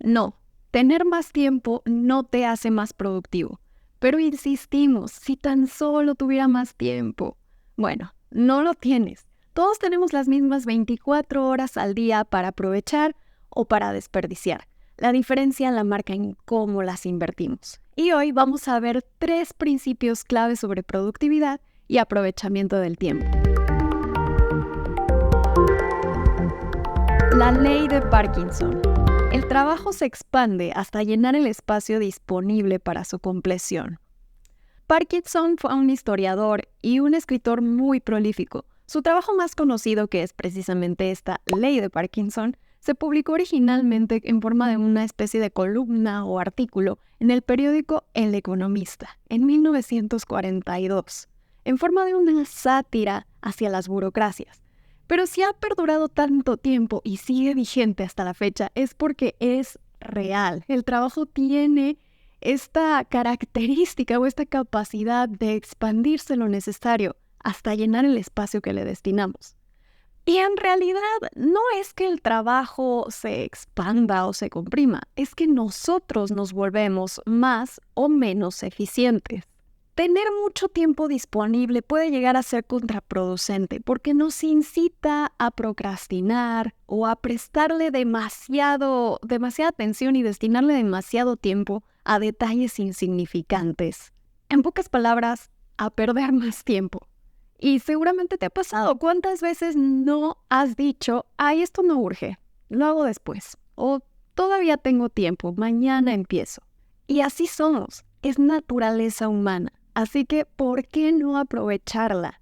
No, tener más tiempo no te hace más productivo. Pero insistimos, si tan solo tuviera más tiempo. Bueno, no lo tienes. Todos tenemos las mismas 24 horas al día para aprovechar o para desperdiciar. La diferencia la marca en cómo las invertimos. Y hoy vamos a ver 3 principios clave sobre productividad y aprovechamiento del tiempo. La ley de Parkinson. El trabajo se expande hasta llenar el espacio disponible para su compleción. Parkinson fue un historiador y un escritor muy prolífico. Su trabajo más conocido, que es precisamente esta ley de Parkinson, se publicó originalmente en forma de una especie de columna o artículo en el periódico El Economista en 1942, en forma de una sátira hacia las burocracias. Pero si ha perdurado tanto tiempo y sigue vigente hasta la fecha, es porque es real. El trabajo tiene esta característica o esta capacidad de expandirse lo necesario hasta llenar el espacio que le destinamos. Y en realidad no es que el trabajo se expanda o se comprima, es que nosotros nos volvemos más o menos eficientes. Tener mucho tiempo disponible puede llegar a ser contraproducente porque nos incita a procrastinar o a prestarle demasiada atención y destinarle demasiado tiempo a detalles insignificantes. En pocas palabras, a perder más tiempo. Y seguramente te ha pasado. ¿Cuántas veces no has dicho, ay, esto no urge, lo hago después? O todavía tengo tiempo, mañana empiezo. Y así somos, es naturaleza humana. Así que, ¿por qué no aprovecharla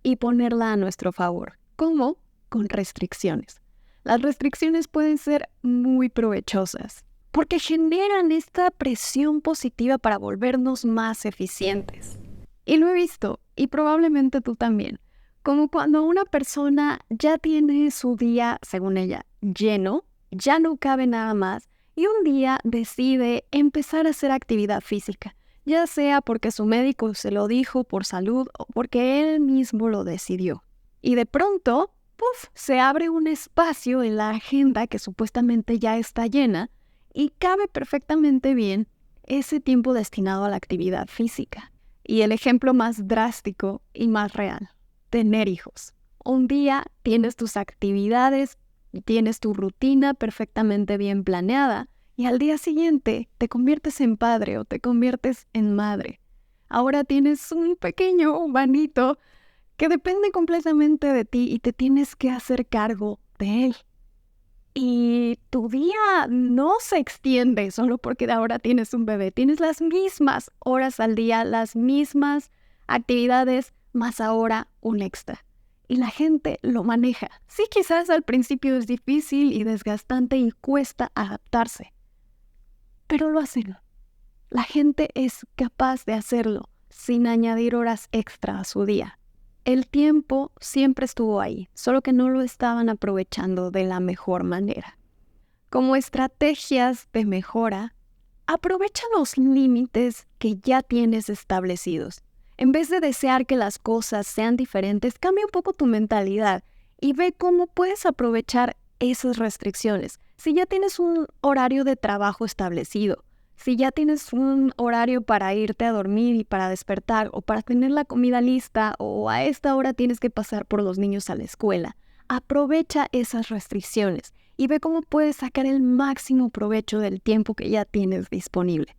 y ponerla a nuestro favor? ¿Cómo? Con restricciones. Las restricciones pueden ser muy provechosas porque generan esta presión positiva para volvernos más eficientes. Y lo he visto, y probablemente tú también, como cuando una persona ya tiene su día, según ella, lleno, ya no cabe nada más, y un día decide empezar a hacer actividad física, ya sea porque su médico se lo dijo por salud o porque él mismo lo decidió. Y de pronto, ¡puf!, se abre un espacio en la agenda que supuestamente ya está llena y cabe perfectamente bien ese tiempo destinado a la actividad física. Y el ejemplo más drástico y más real, tener hijos. Un día tienes tus actividades, tienes tu rutina perfectamente bien planeada y al día siguiente te conviertes en padre o te conviertes en madre. Ahora tienes un pequeño humanito que depende completamente de ti y te tienes que hacer cargo de él. Y tu día no se extiende solo porque ahora tienes un bebé. Tienes las mismas horas al día, las mismas actividades, más ahora un extra. Y la gente lo maneja. Sí, quizás al principio es difícil y desgastante y cuesta adaptarse. Pero lo hacen. La gente es capaz de hacerlo sin añadir horas extra a su día. El tiempo siempre estuvo ahí, solo que no lo estaban aprovechando de la mejor manera. Como estrategias de mejora, aprovecha los límites que ya tienes establecidos. En vez de desear que las cosas sean diferentes, cambia un poco tu mentalidad y ve cómo puedes aprovechar esas restricciones. Si ya tienes un horario de trabajo establecido, si ya tienes un horario para irte a dormir y para despertar o para tener la comida lista o a esta hora tienes que pasar por los niños a la escuela, aprovecha esas restricciones y ve cómo puedes sacar el máximo provecho del tiempo que ya tienes disponible.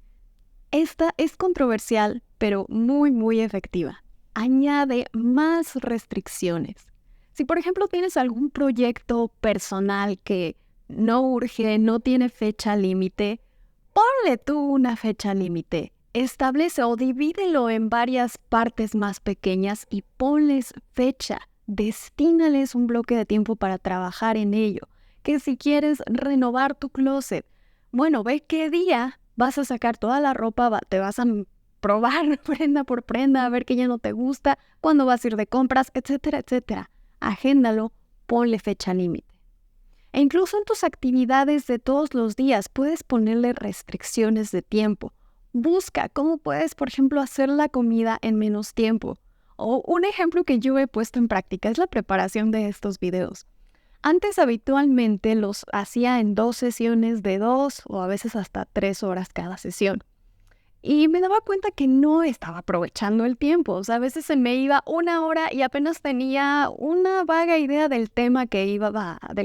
Esta es controversial, pero muy, muy efectiva. Añade más restricciones. Si, por ejemplo, tienes algún proyecto personal que no urge, no tiene fecha límite, ponle tú una fecha límite. Establece o divídelo en varias partes más pequeñas y ponles fecha. Destínales un bloque de tiempo para trabajar en ello. Que si quieres renovar tu closet, bueno, ve qué día vas a sacar toda la ropa, te vas a probar prenda por prenda, a ver qué ya no te gusta, cuándo vas a ir de compras, etcétera, etcétera. Agéndalo, ponle fecha límite. E incluso en tus actividades de todos los días puedes ponerle restricciones de tiempo. Busca cómo puedes, por ejemplo, hacer la comida en menos tiempo. O un ejemplo que yo he puesto en práctica es la preparación de estos videos. Antes habitualmente los hacía en 2 sesiones de 2 o a veces hasta 3 horas cada sesión. Y me daba cuenta que no estaba aprovechando el tiempo. O sea, a veces se me iba 1 hora y apenas tenía una vaga idea del tema del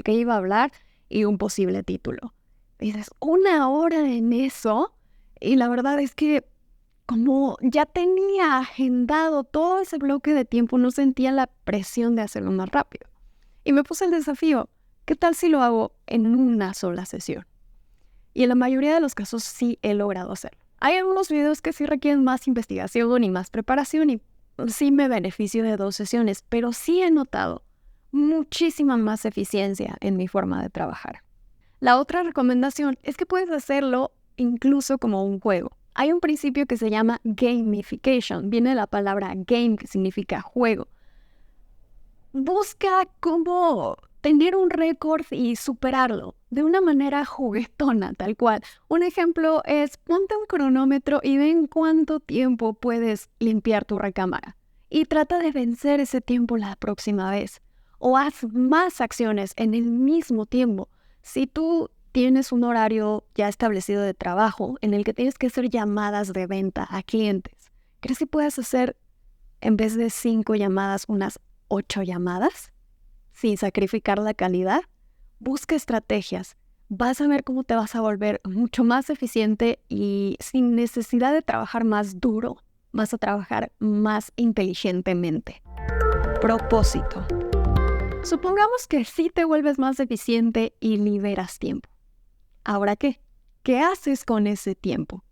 que iba a hablar y un posible título. Y dices, 1 hora en eso. Y la verdad es que como ya tenía agendado todo ese bloque de tiempo, no sentía la presión de hacerlo más rápido. Y me puse el desafío, ¿qué tal si lo hago en una sola sesión? Y en la mayoría de los casos sí he logrado hacerlo. Hay algunos videos que sí requieren más investigación y más preparación y sí me beneficio de 2 sesiones, pero sí he notado muchísima más eficiencia en mi forma de trabajar. La otra recomendación es que puedes hacerlo incluso como un juego. Hay un principio que se llama gamification. Viene de la palabra game, que significa juego. Busca cómo tener un récord y superarlo de una manera juguetona, tal cual. Un ejemplo es ponte un cronómetro y ve en cuánto tiempo puedes limpiar tu recámara. Y trata de vencer ese tiempo la próxima vez. O haz más acciones en el mismo tiempo. Si tú tienes un horario ya establecido de trabajo en el que tienes que hacer llamadas de venta a clientes, ¿crees que puedas hacer en vez de 5 llamadas unas 8 llamadas? Sin sacrificar la calidad. Busca estrategias. Vas a ver cómo te vas a volver mucho más eficiente y sin necesidad de trabajar más duro, vas a trabajar más inteligentemente. Propósito. Supongamos que sí te vuelves más eficiente y liberas tiempo. ¿Ahora qué? ¿Qué haces con ese tiempo?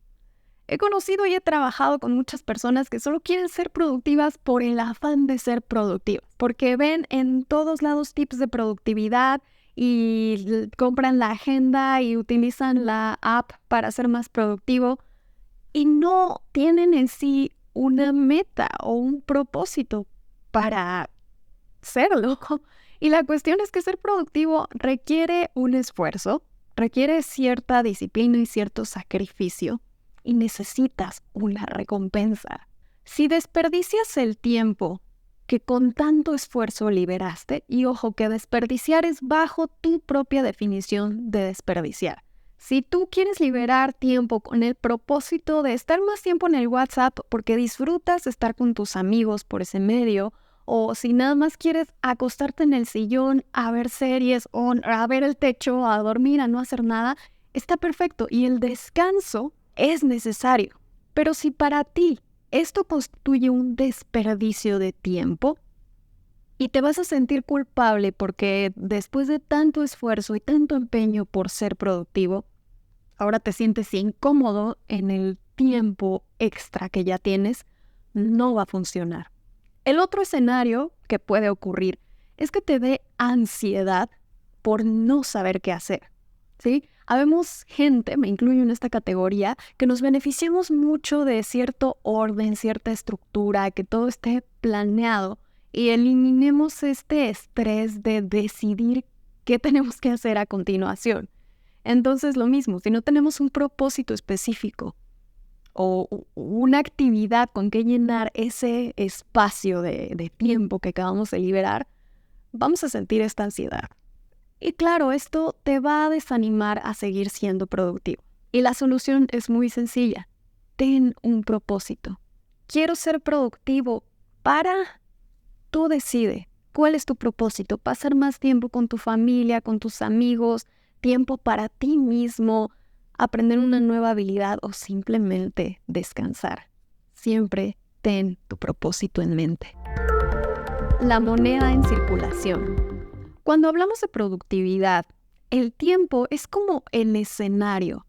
He conocido y he trabajado con muchas personas que solo quieren ser productivas por el afán de ser productivas, porque ven en todos lados tips de productividad y compran la agenda y utilizan la app para ser más productivo y no tienen en sí una meta o un propósito para serlo. Y la cuestión es que ser productivo requiere un esfuerzo, requiere cierta disciplina y cierto sacrificio. Y necesitas una recompensa. Si desperdicias el tiempo que con tanto esfuerzo liberaste, y ojo que desperdiciar es bajo tu propia definición de desperdiciar. Si tú quieres liberar tiempo con el propósito de estar más tiempo en el WhatsApp porque disfrutas estar con tus amigos por ese medio, o si nada más quieres acostarte en el sillón a ver series o a ver el techo, a dormir, a no hacer nada, está perfecto. Y el descanso es necesario, pero si para ti esto constituye un desperdicio de tiempo y te vas a sentir culpable porque después de tanto esfuerzo y tanto empeño por ser productivo, ahora te sientes incómodo en el tiempo extra que ya tienes, no va a funcionar. El otro escenario que puede ocurrir es que te dé ansiedad por no saber qué hacer, ¿sí? Habemos gente, me incluyo en esta categoría, que nos beneficiamos mucho de cierto orden, cierta estructura, que todo esté planeado y eliminemos este estrés de decidir qué tenemos que hacer a continuación. Entonces lo mismo, si no tenemos un propósito específico o una actividad con que llenar ese espacio de tiempo que acabamos de liberar, vamos a sentir esta ansiedad. Y claro, esto te va a desanimar a seguir siendo productivo. Y la solución es muy sencilla. Ten un propósito. Quiero ser productivo para... Tú decide cuál es tu propósito. Pasar más tiempo con tu familia, con tus amigos, tiempo para ti mismo, aprender una nueva habilidad o simplemente descansar. Siempre ten tu propósito en mente. La moneda en circulación. Cuando hablamos de productividad, el tiempo es como el escenario,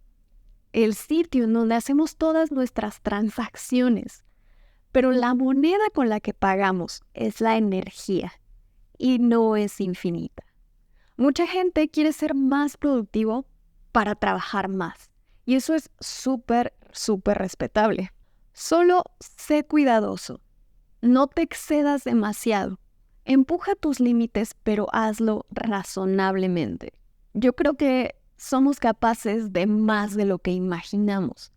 el sitio en donde hacemos todas nuestras transacciones. Pero la moneda con la que pagamos es la energía y no es infinita. Mucha gente quiere ser más productivo para trabajar más y eso es súper respetable. Solo sé cuidadoso, no te excedas demasiado. Empuja tus límites, pero hazlo razonablemente. Yo creo que somos capaces de más de lo que imaginamos,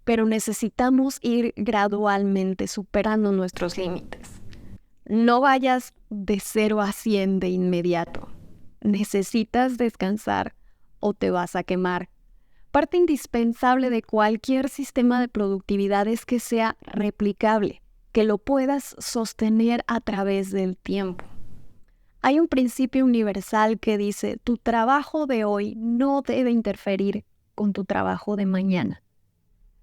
pero necesitamos ir gradualmente superando nuestros límites. No vayas de 0 a 100 de inmediato. necesitas descansar o te vas a quemar. Parte indispensable de cualquier sistema de productividad es que sea replicable, que lo puedas sostener a través del tiempo. Hay un principio universal que dice, tu trabajo de hoy no debe interferir con tu trabajo de mañana.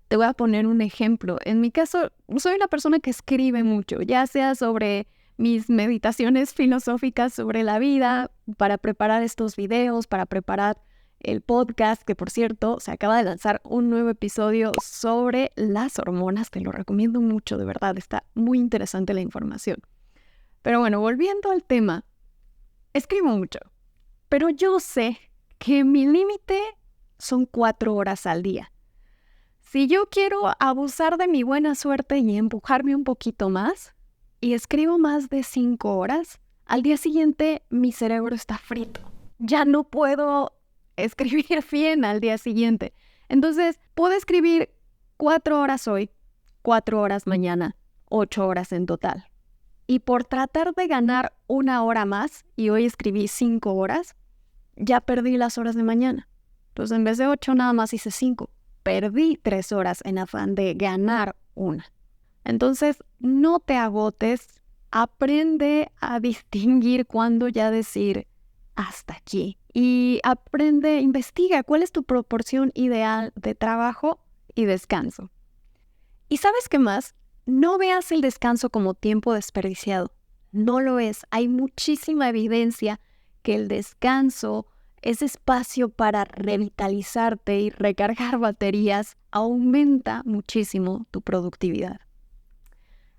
Te voy a poner un ejemplo. En mi caso, soy una persona que escribe mucho, ya sea sobre mis meditaciones filosóficas sobre la vida, para preparar estos videos, para preparar el podcast, que por cierto, se acaba de lanzar un nuevo episodio sobre las hormonas. Te lo recomiendo mucho, de verdad, está muy interesante la información. Pero bueno, volviendo al tema, escribo mucho, pero yo sé que mi límite son 4 horas al día. Si yo quiero abusar de mi buena suerte y empujarme un poquito más, y escribo más de 5 horas, al día siguiente mi cerebro está frito. Ya no puedo escribir bien al día siguiente. Entonces, puedo escribir 4 horas hoy, 4 horas mañana, 8 horas en total. Y por tratar de ganar 1 hora más, y hoy escribí 5 horas, ya perdí las horas de mañana. Entonces, en vez de 8, nada más hice 5. Perdí 3 horas en afán de ganar 1. Entonces, no te agotes, aprende a distinguir cuándo ya decir hasta aquí. Y aprende, investiga cuál es tu proporción ideal de trabajo y descanso. ¿Y sabes qué más? No veas el descanso como tiempo desperdiciado. No lo es. Hay muchísima evidencia que el descanso, ese espacio para revitalizarte y recargar baterías, aumenta muchísimo tu productividad.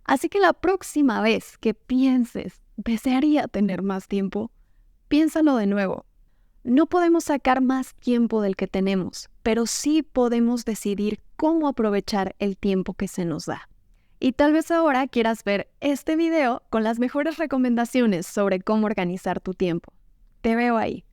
Así que la próxima vez que pienses, desearía tener más tiempo, piénsalo de nuevo. No podemos sacar más tiempo del que tenemos, pero sí podemos decidir cómo aprovechar el tiempo que se nos da. Y tal vez ahora quieras ver este video con las mejores recomendaciones sobre cómo organizar tu tiempo. Te veo ahí.